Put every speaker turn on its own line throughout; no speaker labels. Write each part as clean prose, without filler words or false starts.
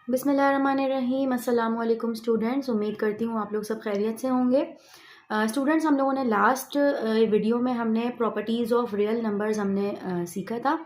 बिस्मिल्लाहिर्रहमानिर्रहीम। अस्सलाम वालेकुम स्टूडेंट्स, उम्मीद करती हूँ आप लोग सब खैरियत से होंगे। स्टूडेंट्स, हम लोगों ने लास्ट वीडियो में हमने प्रॉपर्टीज़ ऑफ रियल नंबर्स हमने सीखा था।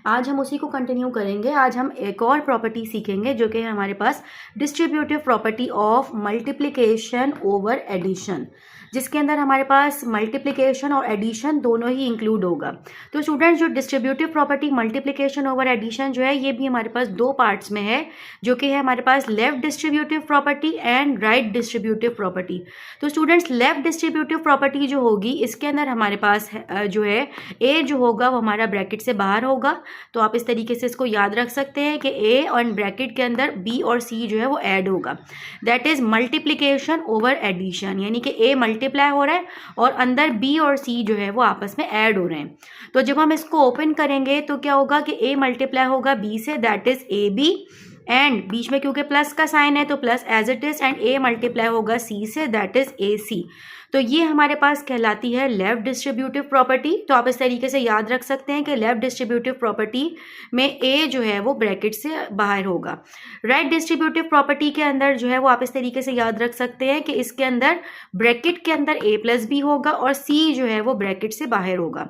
आज हम उसी को कंटिन्यू करेंगे। आज हम एक और प्रॉपर्टी सीखेंगे जो कि है हमारे पास distributive property of multiplication over addition, जिसके अंदर हमारे पास मल्टीप्लिकेशन और एडिशन दोनों ही इंक्लूड होगा। तो स्टूडेंट्स, जो distributive property multiplication over addition जो है ये भी हमारे पास दो पार्ट्स में है, जो कि है हमारे पास left distributive property and right distributive property. तो स्टूडेंट्स, लेफ्ट डिस्ट्रीब्यूटिव प्रॉपर्टी जो होगी इसके अंदर हमारे पास जो है ए जो होगा वो हमारा ब्रैकेट से बाहर होगा। तो आप इस तरीके से इसको याद रख सकते हैं कि ए और ब्रैकेट के अंदर बी और सी जो है वो ऐड होगा। That is multiplication over addition, यानी कि ए मल्टीप्लाई हो रहा है और अंदर बी और सी जो है वो आपस में ऐड हो रहे हैं। तो जब हम इसको ओपन करेंगे तो क्या होगा कि ए मल्टीप्लाई होगा बी से, that is A B, and बीच में क्योंकि प्लस का साइन है तो plus as it is, and A multiply होगा सी से, दैट इज ए सी। तो ये हमारे पास कहलाती है लेफ्ट डिस्ट्रीब्यूटिव प्रॉपर्टी। तो आप इस तरीके से याद रख सकते हैं कि लेफ्ट डिस्ट्रीब्यूटिव प्रॉपर्टी में ए जो है वो ब्रैकेट से बाहर होगा। राइट डिस्ट्रीब्यूटिव प्रॉपर्टी के अंदर जो है वो आप इस तरीके से याद रख सकते हैं कि इसके अंदर ब्रैकेट के अंदर ए प्लस बी होगा और सी जो है वो ब्रैकेट से बाहर होगा।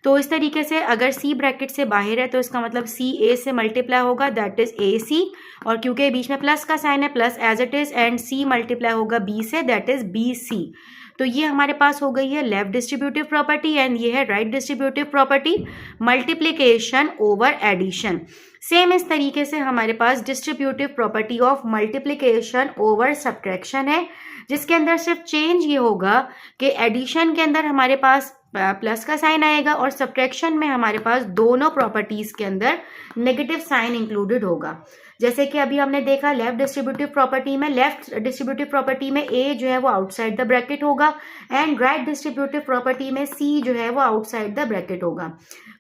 तो इस तरीके से अगर सी ब्रैकेट से बाहर है तो इसका मतलब सी ए से मल्टीप्लाई होगा, दैट इज ए सी, और क्योंकि बीच में प्लस का साइन है plus as it is, and C multiply होगा बी से, दैट इज बी सी। तो ये हमारे पास हो गई है लेफ्ट डिस्ट्रीब्यूटिव प्रॉपर्टी एंड ये है right distributive property multiplication over addition. Same इस तरीके से हमारे पास distributive property of multiplication over subtraction है, जिसके अंदर सिर्फ चेंज ये होगा कि एडिशन के अंदर हमारे पास प्लस का साइन आएगा और सब्ट्रैक्शन में हमारे पास दोनों प्रॉपर्टीज के अंदर नेगेटिव साइन इंक्लूडेड होगा। जैसे कि अभी हमने देखा लेफ्ट डिस्ट्रीब्यूटिव प्रॉपर्टी में ए जो है वो आउटसाइड द ब्रैकेट होगा एंड राइट डिस्ट्रीब्यूटिव प्रॉपर्टी में सी जो है वो आउटसाइड द ब्रैकेट होगा।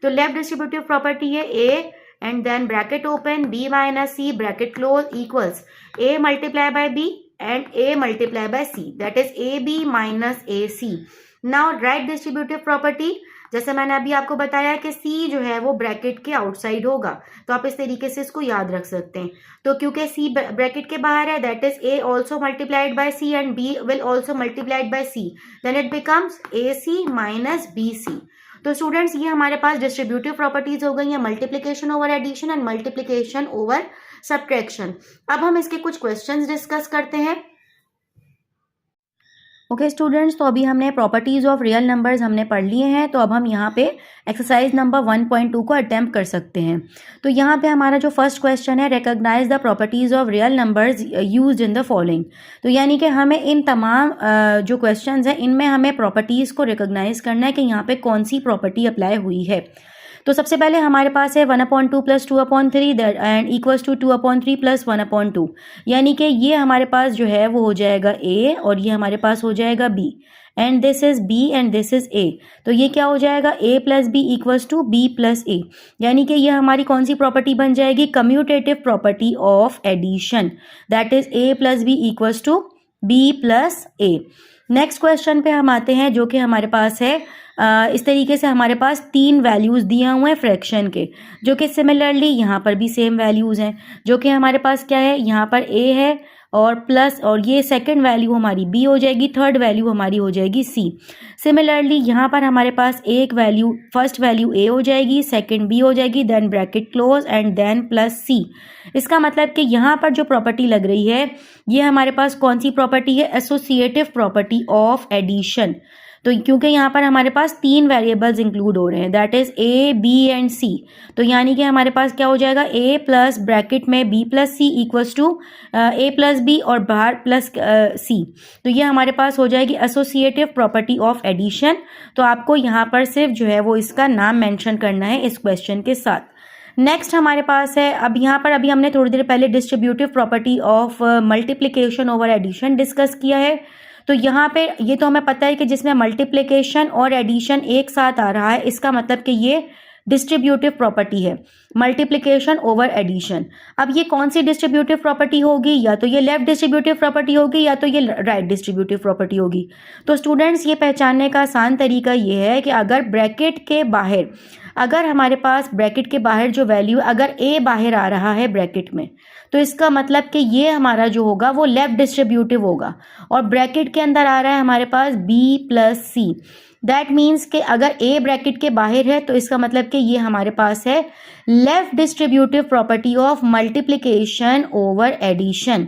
तो लेफ्ट डिस्ट्रीब्यूटिव प्रॉपर्टी है A and then bracket open B minus C bracket close equals A multiply by B and A multiply by C, that is A B minus A C. Now right distributive property, जैसे मैंने अभी आपको बताया कि सी जो है वो bracket के आउटसाइड होगा, तो आप इस तरीके से इसको याद रख सकते हैं। तो क्योंकि सी ब्रैकेट के बाहर है, that is A also multiplied by C and B will also multiplied by C, then it becomes A C minus B C. तो स्टूडेंट्स, ये हमारे पास डिस्ट्रीब्यूटिव प्रॉपर्टीज हो गई है multiplication over addition and multiplication over subtraction. अब हम इसके कुछ क्वेश्चंस डिस्कस करते हैं। ओके स्टूडेंट्स, तो अभी हमने प्रॉपर्टीज ऑफ रियल नंबर्स हमने पढ़ लिए हैं। तो अब हम यहाँ पे एक्सरसाइज नंबर 1.2 को अटेम्प्ट कर सकते हैं। तो यहाँ पे हमारा जो फर्स्ट क्वेश्चन है, recognise the properties of real numbers used in the following. तो यानी कि हमें इन तमाम जो क्वेश्चंस हैं इनमें हमें प्रॉपर्टीज को रिकॉग्नाइज करना है कि यहाँ पे कौन सी प्रॉपर्टी अप्लाई हुई है। तो सबसे पहले हमारे पास है 1/2 plus 2/3 and equals to 2/3 plus 1/2, यानी कि ये हमारे पास जो है वो हो जाएगा ए और ये हमारे पास हो जाएगा B, and this is B and this is A. तो ये क्या हो जाएगा, A plus B equals to B plus A, यानी कि ये हमारी कौन सी प्रॉपर्टी बन जाएगी, commutative property of addition, that is A plus B equals to B plus A. Next question पे हम आते हैं, जो कि हमारे पास है इस तरीके से हमारे पास 3 वैल्यूज़ दिए हुए हैं फ्रैक्शन के, जो कि सिमिलरली यहाँ पर भी सेम वैल्यूज़ हैं, जो कि हमारे पास क्या है, यहाँ पर ए है और प्लस, और ये सेकंड वैल्यू हमारी बी हो जाएगी, थर्ड वैल्यू हमारी हो जाएगी सी। सिमिलरली यहाँ पर हमारे पास एक वैल्यू, फर्स्ट वैल्यू ए हो जाएगी, सेकंड बी हो जाएगी, then bracket close and then plus C. इसका मतलब कि यहाँ पर जो प्रॉपर्टी लग रही है ये हमारे पास कौन सी प्रॉपर्टी है, एसोसिएटिव प्रॉपर्टी ऑफ एडिशन। तो क्योंकि यहाँ पर हमारे पास 3 वेरिएबल्स इंक्लूड हो रहे हैं, that is A B and C, तो यानी कि हमारे पास क्या हो जाएगा, ए प्लस ब्रैकेट में B plus C equals to A plus B और बाहर प्लस सी। तो ये हमारे पास हो जाएगी एसोसिएटिव प्रॉपर्टी ऑफ एडिशन। तो आपको यहाँ पर सिर्फ जो है वो इसका नाम मेंशन करना है इस क्वेश्चन के साथ। नेक्स्ट हमारे पास है, अब यहाँ पर अभी हमने थोड़ी देर पहले distributive property of multiplication over addition discuss किया है। तो यहाँ पे ये तो हमें पता है कि जिसमें मल्टीप्लिकेशन और एडिशन एक साथ आ रहा है, इसका मतलब कि ये डिस्ट्रीब्यूटिव प्रॉपर्टी है, मल्टीप्लिकेशन ओवर एडिशन। अब ये कौन सी डिस्ट्रीब्यूटिव प्रॉपर्टी होगी, या तो ये लेफ्ट डिस्ट्रीब्यूटिव प्रॉपर्टी होगी या तो ये राइट डिस्ट्रीब्यूटिव प्रॉपर्टी होगी। तो स्टूडेंट्स ये पहचानने का आसान तरीका ये है कि अगर ब्रैकेट के बाहर, अगर हमारे पास ब्रैकेट के बाहर जो वैल्यू, अगर ए बाहर आ रहा है ब्रैकेट में, तो इसका मतलब कि ये हमारा जो होगा वो लेफ्ट डिस्ट्रीब्यूटिव होगा, और ब्रैकेट के अंदर आ रहा है हमारे पास B plus C. That means कि अगर ए ब्रैकेट के बाहर है तो इसका मतलब कि ये हमारे पास है left distributive property of multiplication over addition.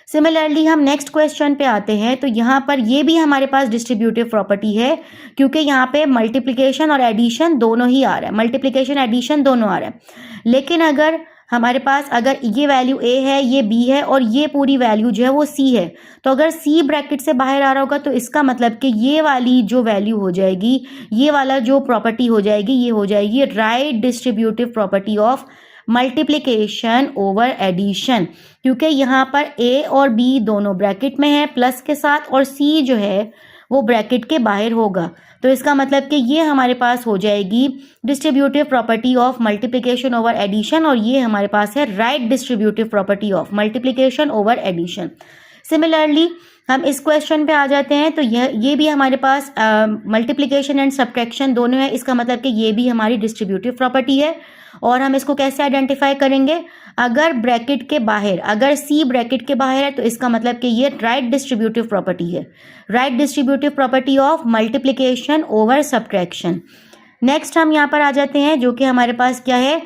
Similarly हम नेक्स्ट क्वेश्चन पे आते हैं, तो यहाँ पर ये भी हमारे पास डिस्ट्रीब्यूटिव प्रॉपर्टी है, क्योंकि यहाँ पे मल्टीप्लिकेशन और एडिशन दोनों ही आ रहा है, मल्टीप्लिकेशन एडिशन दोनों आ रहा है। लेकिन अगर हमारे पास, अगर ये वैल्यू ए है, ये बी है और ये पूरी वैल्यू जो है वो सी है, तो अगर सी ब्रैकेट से बाहर आ रहा होगा तो इसका मतलब कि ये वाली जो वैल्यू हो जाएगी, ये वाला जो प्रॉपर्टी हो जाएगी, ये हो जाएगी right distributive property of multiplication over addition, क्योंकि यहाँ पर ए और बी दोनों ब्रैकेट में है प्लस के साथ, और सी जो है वो ब्रैकेट के बाहर होगा। तो इसका मतलब कि ये हमारे पास हो जाएगी distributive property of multiplication over addition, और ये हमारे पास है right distributive property of multiplication over addition. Similarly हम इस क्वेश्चन पे आ जाते हैं, तो ये भी हमारे पास मल्टीप्लिकेशन एंड सब्ट्रैक्शन दोनों है, इसका मतलब कि ये भी हमारी डिस्ट्रीब्यूटिव प्रॉपर्टी है। और हम इसको कैसे आइडेंटिफाई करेंगे, अगर ब्रैकेट के बाहर, अगर सी ब्रैकेट के बाहर है तो इसका मतलब कि ये राइट डिस्ट्रीब्यूटिव प्रॉपर्टी है, right distributive property of multiplication over subtraction. Next हम यहाँ पर आ जाते हैं, जो कि हमारे पास क्या है,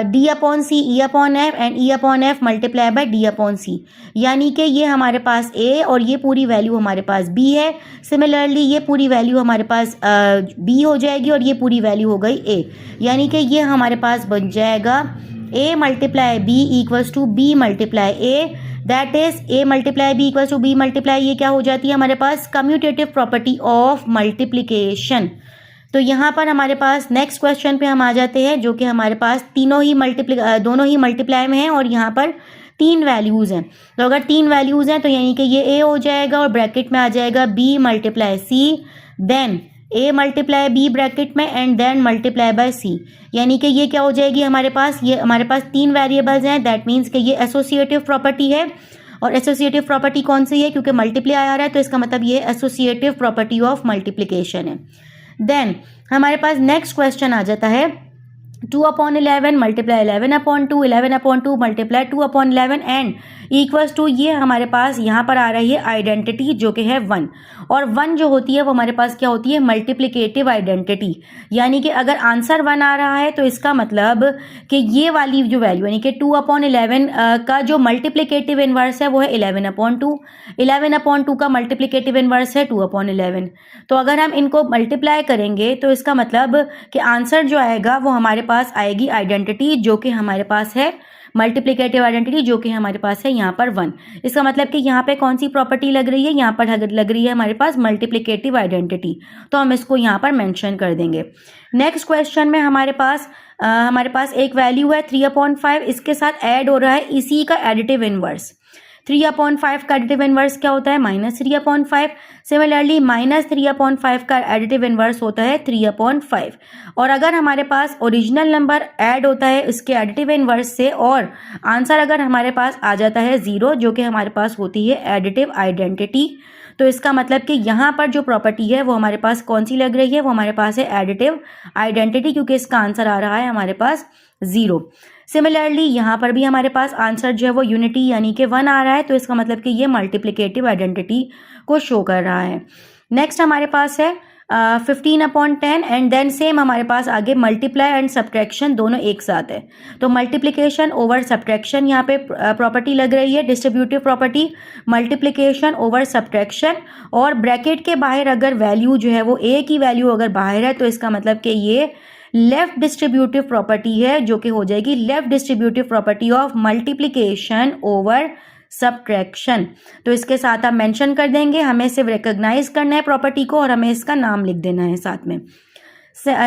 D upon C E upon F and E upon F multiply by D upon C, यानी कि ये हमारे पास ए और ये पूरी वैल्यू हमारे पास बी है। सिमिलरली ये पूरी वैल्यू हमारे पास बी हो जाएगी और ये पूरी वैल्यू हो गई ए, यानी कि ये हमारे पास बन जाएगा A multiply B equals to B multiply A, that is A multiply B equals to B multiply, ये क्या हो जाती है हमारे पास कम्यूटेटिव प्रॉपर्टी ऑफ मल्टीप्लिकेशन। तो यहाँ पर हमारे पास नेक्स्ट क्वेश्चन पे हम आ जाते हैं, जो कि हमारे पास दोनों ही मल्टीप्लाई में हैं और यहाँ पर 3 वैल्यूज़ हैं। तो अगर 3 वैल्यूज़ हैं तो यानी कि ये ए हो जाएगा और ब्रैकेट में आ जाएगा बी मल्टीप्लाई सी, देन ए मल्टीप्लाई बी ब्रैकेट में एंड देन मल्टीप्लाई बाय सी, यानी कि ये क्या हो जाएगी हमारे पास, ये हमारे पास 3 वेरिएबल्स हैं, दैट मीन्स कि ये एसोसिएटिव प्रॉपर्टी है। और एसोसिएटिव प्रॉपर्टी कौन सी है, क्योंकि मल्टीप्लाई आ रहा है तो इसका मतलब ये एसोसिएटिव प्रॉपर्टी ऑफ मल्टीप्लिकेशन है। देन हमारे पास नेक्स्ट क्वेश्चन आ जाता है 2/11 multiply 11/2, 11/2 multiply 2/11 and equals to, ये हमारे पास यहाँ पर आ रही है आइडेंटिटी जो कि है 1, और 1 जो होती है वो हमारे पास क्या होती है, मल्टीप्लिकेटिव आइडेंटिटी, यानी कि अगर आंसर 1 आ रहा है तो इसका मतलब कि ये वाली जो वैल्यू यानी कि 2/11 का जो मल्टीप्लिकेटिव इनवर्स है वो है 11/2, 11/2 का मल्टीप्लिकेटिव इनवर्स है 2/11। तो अगर हम इनको मल्टीप्लाई करेंगे तो इसका मतलब कि आंसर जो आएगा वो हमारे पास आएगी आइडेंटिटी जो कि हमारे पास है मल्टीप्लिकेटिव आइडेंटिटी, जो कि हमारे पास है यहाँ पर 1। इसका मतलब कि यहाँ पे कौन सी प्रॉपर्टी लग रही है, यहाँ पर लग रही है हमारे पास मल्टीप्लिकेटिव आइडेंटिटी, तो हम इसको यहाँ पर मेंशन कर देंगे। नेक्स्ट क्वेश्चन में हमारे पास एक वैल्यू है 3/5, इसके साथ ऐड हो रहा है इसी का एडिटिव इनवर्स। 3/5 का एडिटिव इनवर्स क्या होता है, -3/5। सिमिलरली -3/5 का एडिटिव इनवर्स होता है 3/5। और अगर हमारे पास ओरिजिनल नंबर ऐड होता है इसके एडिटिव इनवर्स से और आंसर अगर हमारे पास आ जाता है 0, जो कि हमारे पास होती है एडिटिव आइडेंटिटी, तो इसका मतलब कि यहाँ पर जो प्रॉपर्टी है वो हमारे पास कौन सी लग रही है, वो हमारे पास है एडिटिव आइडेंटिटी, क्योंकि इसका आंसर आ रहा है हमारे पास 0। सिमिलरली यहाँ पर भी हमारे पास आंसर जो है वो यूनिटी यानी कि 1 आ रहा है, तो इसका मतलब कि ये मल्टीप्लिकेटिव आइडेंटिटी को शो कर रहा है। नेक्स्ट हमारे पास है 15/10 एंड देन सेम हमारे पास आगे मल्टीप्लाई एंड सब्ट्रैक्शन दोनों एक साथ है। तो मल्टीप्लिकेशन ओवर सब्ट्रैक्शन यहाँ पे प्रॉपर्टी लग रही है, distributive property multiplication over subtraction, और ब्रैकेट के बाहर अगर वैल्यू जो है वो ए की वैल्यू अगर बाहर है तो इसका मतलब कि ये लेफ्ट डिस्ट्रीब्यूटिव प्रॉपर्टी है, जो कि हो जाएगी left distributive property of multiplication over subtraction. तो इसके साथ आप मेंशन कर देंगे, हमें सिर्फ रिकॉग्नाइज करना है प्रॉपर्टी को और हमें इसका नाम लिख देना है साथ में।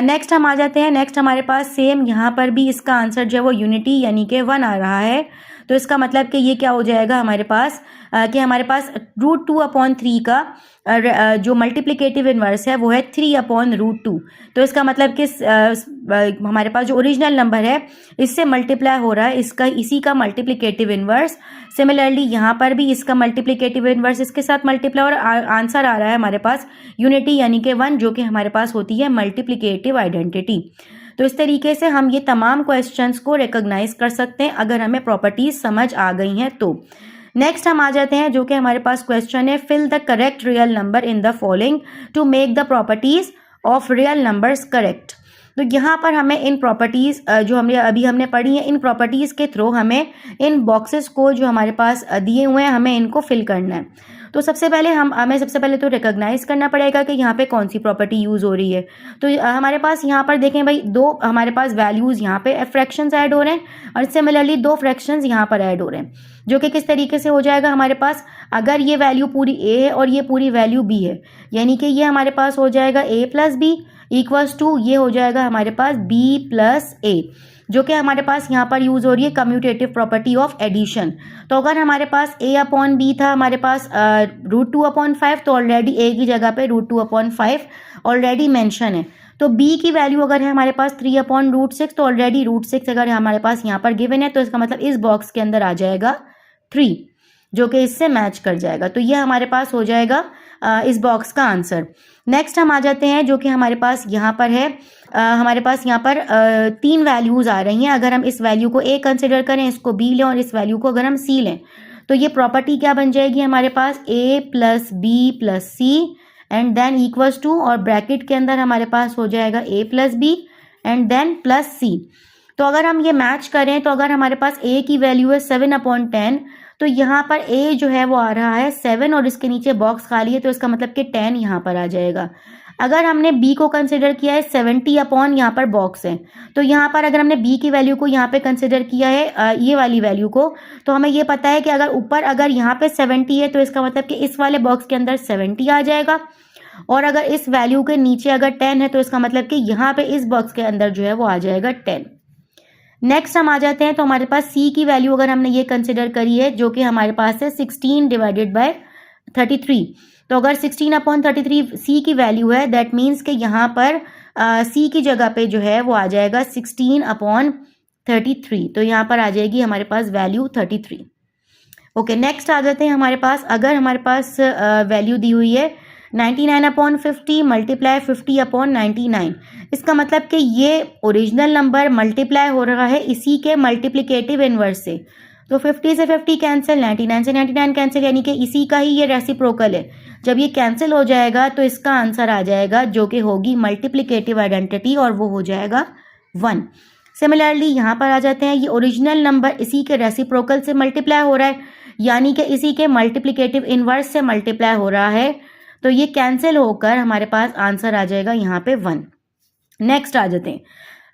नेक्स्ट हम आ जाते हैं, नेक्स्ट हमारे पास सेम यहाँ पर भी इसका आंसर जो है वो यूनिटी यानी कि 1 आ रहा है। तो इसका मतलब कि ये क्या हो जाएगा हमारे पास कि हमारे पास √2/3 का जो मल्टीप्लिकेटिव इन्वर्स है वो है 3/√2। तो इसका मतलब कि हमारे पास जो ओरिजिनल नंबर है इससे मल्टीप्लाई हो रहा है इसका इसी का मल्टीप्लिकेटिव इन्वर्स। सिमिलरली यहाँ पर भी इसका मल्टीप्लिकेटिव इन्वर्स इसके साथ मल्टीप्लाई और आंसर आ रहा है हमारे पास यूनिटी यानी कि 1, जो कि हमारे पास होती है मल्टीप्लिकेटिव आइडेंटिटी। तो इस तरीके से हम ये तमाम क्वेश्चंस को रिकॉग्नाइज कर सकते हैं अगर हमें प्रॉपर्टीज समझ आ गई हैं तो। नेक्स्ट हम आ जाते हैं जो कि हमारे पास क्वेश्चन है, fill the correct real number in the following to make the properties of real numbers correct. तो यहाँ पर हमें इन प्रॉपर्टीज जो हमने पढ़ी है इन प्रॉपर्टीज के थ्रू हमें इन बॉक्सेस को जो हमारे पास दिए हुए हैं हमें इनको फिल करना है। तो हमें सबसे पहले तो रिकॉग्नाइज करना पड़ेगा कि यहाँ पे कौन सी प्रॉपर्टी यूज हो रही है। तो हमारे पास यहाँ पर देखें भाई, दो हमारे पास वैल्यूज यहाँ पे फ्रैक्शंस ऐड हो रहे हैं और सिमिलरली दो फ्रैक्शंस यहाँ पर ऐड हो रहे हैं, जो कि किस तरीके से हो जाएगा हमारे पास, अगर ये वैल्यू पूरी ए है और ये पूरी वैल्यू बी है, यानी कि ये हमारे पास हो जाएगा a plus B equals to ये हो जाएगा हमारे पास b प्लस ए, जो कि हमारे पास यहाँ पर यूज हो रही है कम्यूटेटिव प्रॉपर्टी ऑफ एडिशन। तो अगर हमारे पास a/b था हमारे पास √2/5, तो ऑलरेडी a की जगह पे √2/5 ऑलरेडी मेंशन है। तो b की वैल्यू अगर है हमारे पास 3/√6, तो ऑलरेडी √6 अगर हमारे पास यहाँ पर गिवन है तो इसका मतलब इस बॉक्स के अंदर आ जाएगा 3, जो कि इससे मैच कर जाएगा। तो ये हमारे पास हो जाएगा इस बॉक्स का आंसर। नेक्स्ट हम आ जाते हैं जो कि हमारे पास यहाँ पर है, हमारे पास यहाँ पर 3 वैल्यूज आ रही हैं। अगर हम इस वैल्यू को a कंसिडर करें, इसको b लें और इस वैल्यू को अगर हम c लें, तो ये प्रॉपर्टी क्या बन जाएगी हमारे पास a plus B plus C and then equals to, और ब्रैकेट के अंदर हमारे पास हो जाएगा a plus B and then plus C. तो अगर हम ये मैच करें तो अगर हमारे पास a की वैल्यू है 7/10, तो यहाँ पर a जो है वो आ रहा है 7 और इसके नीचे बॉक्स खाली है, तो इसका मतलब कि 10 यहाँ पर आ जाएगा। अगर हमने b को कंसिडर किया है 70/ यहाँ पर बॉक्स है, तो यहाँ पर अगर हमने b की वैल्यू को यहाँ पे कंसिडर किया है ये वाली वैल्यू को, तो हमें ये पता है कि अगर ऊपर अगर यहाँ पे 70 है तो इसका मतलब कि इस वाले बॉक्स के अंदर 70 आ जाएगा, और अगर इस वैल्यू के नीचे अगर 10 है तो इसका मतलब कि यहाँ पे इस बॉक्स के अंदर जो है वो आ जाएगा 10। नेक्स्ट हम आ जाते हैं, तो हमारे पास c की वैल्यू अगर हमने ये कंसिडर करी है जो कि हमारे पास है 16/33, तो अगर 16/33 c की वैल्यू है दैट मीन्स कि यहाँ पर c की जगह पे जो है वो आ जाएगा 16/33, तो यहाँ पर आ जाएगी हमारे पास वैल्यू 33। ओके, नेक्स्ट आ जाते हैं हमारे पास, अगर हमारे पास वैल्यू दी हुई है 99/50 मल्टीप्लाई 50/99, इसका मतलब कि ये ओरिजिनल नंबर मल्टीप्लाई हो रहा है इसी के मल्टीप्लिकेटिव इन्वर्स से। तो 50 से 50 कैंसिल, 99 से 99 कैंसिल, यानी कि इसी का ही ये रेसिप्रोकल है। जब ये कैंसिल हो जाएगा तो इसका आंसर आ जाएगा जो कि होगी मल्टीप्लिकेटिव आइडेंटिटी, और वो हो जाएगा 1। सिमिलरली यहाँ पर आ जाते हैं, ये ओरिजिनल नंबर इसी के रेसिप्रोकल से मल्टीप्लाई हो रहा है, यानी कि इसी के मल्टीप्लिकेटिव इन्वर्स से मल्टीप्लाई हो रहा है, तो ये कैंसिल होकर हमारे पास आंसर आ जाएगा यहाँ पे 1। नेक्स्ट आ जाते हैं,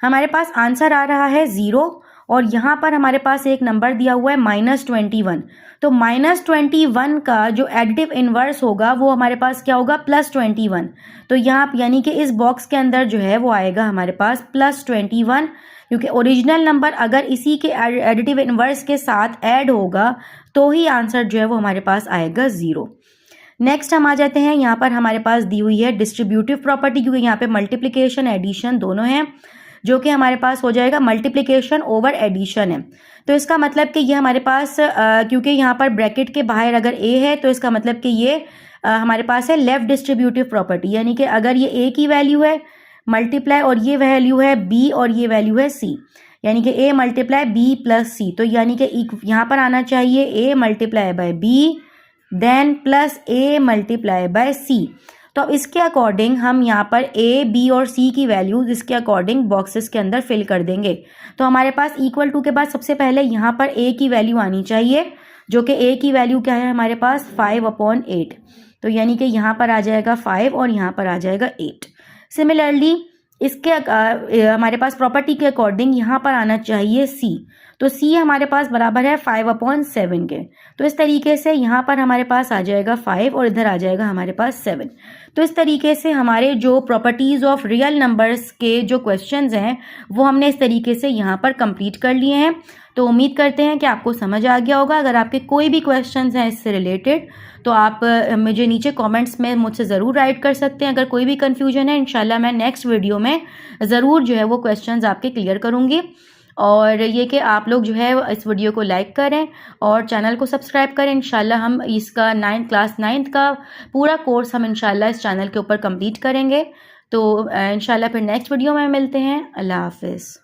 हमारे पास आंसर आ रहा है 0 और यहाँ पर हमारे पास एक नंबर दिया हुआ है -21। तो -21 का जो एडिटिव इन्वर्स होगा वो हमारे पास क्या होगा, +21। तो यहाँ यानी कि इस बॉक्स के अंदर जो है वो आएगा हमारे पास +21, क्योंकि ओरिजिनल नंबर अगर इसी के एडिटिव इन्वर्स के साथ ऐड होगा तो ही आंसर जो है वो हमारे पास आएगा 0। नेक्स्ट हम आ जाते हैं, यहाँ पर हमारे पास दी हुई है डिस्ट्रीब्यूटिव प्रॉपर्टी, क्योंकि यहाँ पे मल्टीप्लिकेशन एडिशन दोनों हैं, जो कि हमारे पास हो जाएगा मल्टीप्लिकेशन ओवर एडिशन है। तो इसका मतलब कि ये हमारे पास क्योंकि यहाँ पर ब्रैकेट के बाहर अगर a है तो इसका मतलब कि ये हमारे पास है लेफ्ट डिस्ट्रीब्यूटिव प्रॉपर्टी, यानी कि अगर ये a की वैल्यू है मल्टीप्लाई और ये वैल्यू है b और ये वैल्यू है c, यानी कि a multiply b plus c, तो यानी कि यहाँ पर आना चाहिए a multiply by b then plus a multiply by c। तो अब इसके अकॉर्डिंग हम यहाँ पर a, b और c की वैल्यूज इसके अकॉर्डिंग बॉक्सेस के अंदर फिल कर देंगे। तो हमारे पास इक्वल टू के बाद सबसे पहले यहाँ पर a की वैल्यू आनी चाहिए, जो कि a की वैल्यू क्या है हमारे पास 5/8, तो यानी कि यहाँ पर आ जाएगा 5 और यहाँ पर आ जाएगा 8। सिमिलरली इसके हमारे पास प्रॉपर्टी के अकॉर्डिंग यहाँ पर आना चाहिए c, तो c हमारे पास बराबर है 5/7 के। तो इस तरीके से यहाँ पर हमारे पास आ जाएगा 5 और इधर आ जाएगा हमारे पास 7। तो इस तरीके से हमारे जो प्रॉपर्टीज़ ऑफ रियल नंबर्स के जो क्वेश्चंस हैं वो हमने इस तरीके से यहाँ पर कंप्लीट कर लिए हैं। तो उम्मीद करते हैं कि आपको समझ आ गया होगा। अगर आपके कोई भी क्वेश्चंस हैं इससे रिलेटेड तो आप मुझे नीचे कमेंट्स में मुझसे ज़रूर राइट कर सकते हैं। अगर कोई भी कन्फ्यूजन है इंशाल्लाह मैं नेक्स्ट वीडियो में ज़रूर जो है वो क्वेश्चंस आपके क्लियर करूँगी। और ये कि आप लोग जो है इस वीडियो को लाइक करें और चैनल को सब्सक्राइब करें। इंशाल्लाह हम इसका क्लास 9th का पूरा कोर्स हम इंशाल्लाह इस चैनल के ऊपर कंप्लीट करेंगे। तो इंशाल्लाह फिर नेक्स्ट वीडियो में मिलते हैं। अल्लाह हाफ़िज़।